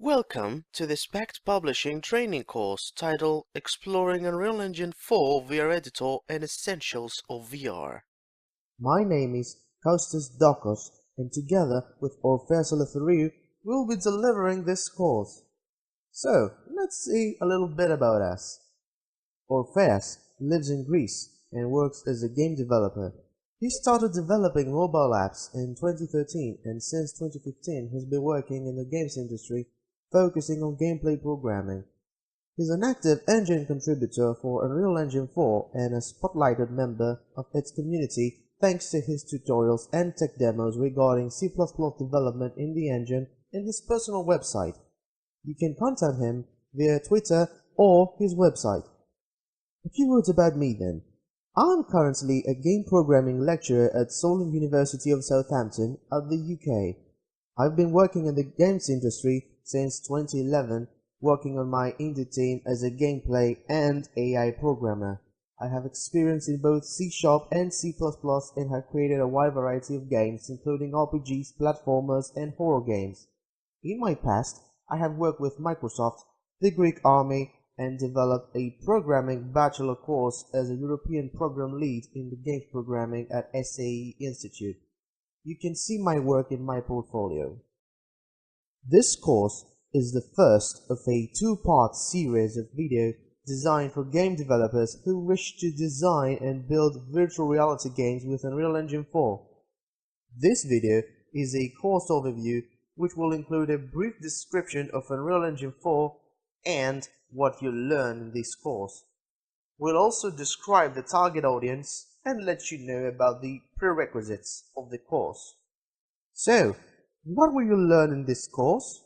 Welcome to the SPECT Publishing training course titled Exploring Unreal Engine 4 VR Editor and Essentials of VR. My name is Kostas Dokos, and together with Orpheus Eleftheriou, we'll be delivering this course. So, let's see a little bit about us. Orpheus lives in Greece and works as a game developer. He started developing mobile apps in 2013 and since 2015 has been working in the games industry, focusing on gameplay programming. He's an active engine contributor for Unreal Engine 4 and a spotlighted member of its community thanks to his tutorials and tech demos regarding C++ development in the engine in his personal website. You can contact him via Twitter or his website. A few words about me then. I'm currently a game programming lecturer at Solent University of Southampton at the UK. I've been working in the games industry since 2011, working on my indie team as a gameplay and AI programmer. I have experience in both C# and C++ and have created a wide variety of games including RPGs, platformers and horror games. In my past, I have worked with Microsoft, the Greek Army, and developed a programming bachelor course as a European program lead in the games programming at SAE Institute. You can see my work in my portfolio. This course is the first of a two-part series of videos designed for game developers who wish to design and build virtual reality games with Unreal Engine 4. This video is a course overview which will include a brief description of Unreal Engine 4 and what you'll learn in this course. We'll also describe the target audience and let you know about the prerequisites of the course. So, what will you learn in this course?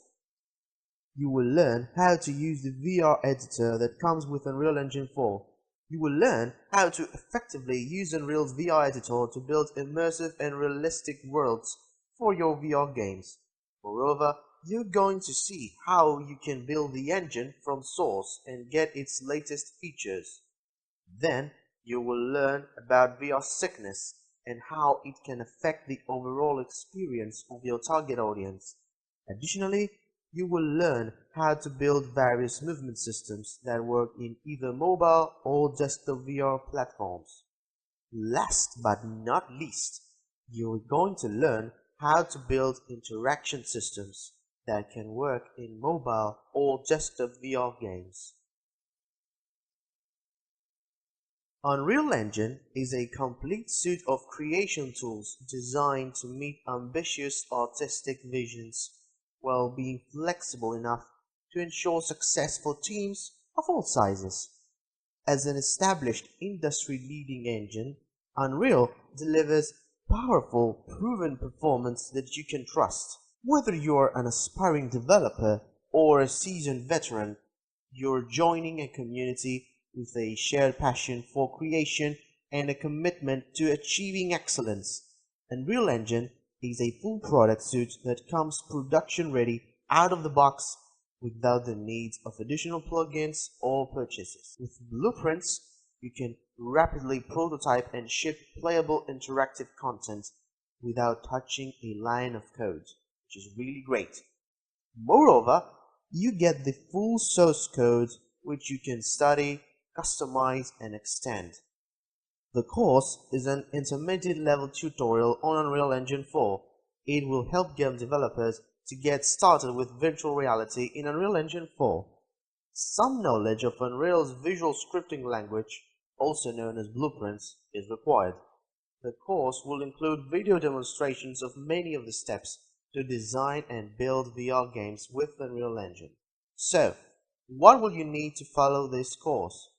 You will learn how to use the VR editor that comes with Unreal Engine 4. You will learn how to effectively use Unreal's VR editor to build immersive and realistic worlds for your VR games. Moreover, you're going to see how you can build the engine from source and get its latest features. Then, you will learn about VR sickness and how it can affect the overall experience of your target audience. Additionally, you will learn how to build various movement systems that work in either mobile or desktop VR platforms. Last but not least, you're going to learn how to build interaction systems that can work in mobile or desktop VR games. Unreal Engine is a complete suite of creation tools designed to meet ambitious artistic visions while being flexible enough to ensure successful teams of all sizes. As an established industry-leading engine, Unreal delivers powerful, proven performance that you can trust. Whether you're an aspiring developer or a seasoned veteran, you're joining a community with a shared passion for creation and a commitment to achieving excellence. Unreal Engine is a full product suite that comes production ready out of the box without the need of additional plugins or purchases. With Blueprints, you can rapidly prototype and ship playable interactive content without touching a line of code, which is really great. Moreover, you get the full source code which you can study, customize, and extend. The course is an intermediate level tutorial on Unreal Engine 4. It will help game developers to get started with virtual reality in Unreal Engine 4. Some knowledge of Unreal's visual scripting language, also known as Blueprints, is required. The course will include video demonstrations of many of the steps to design and build VR games with Unreal Engine. So, what will you need to follow this course?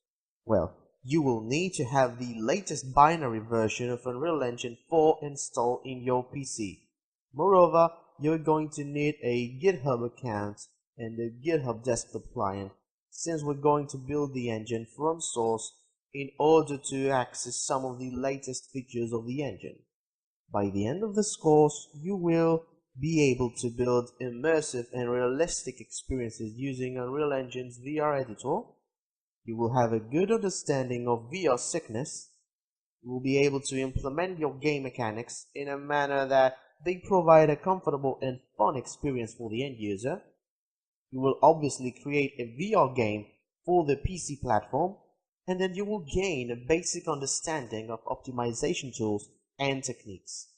Well, you will need to have the latest binary version of Unreal Engine 4 installed in your PC. Moreover, you're going to need a GitHub account and a GitHub desktop client, since we're going to build the engine from source in order to access some of the latest features of the engine. By the end of this course, you will be able to build immersive and realistic experiences using Unreal Engine's VR editor. You will have a good understanding of VR sickness. You will be able to implement your game mechanics in a manner that they provide a comfortable and fun experience for the end user. You will obviously create a VR game for the PC platform, and then you will gain a basic understanding of optimization tools and techniques.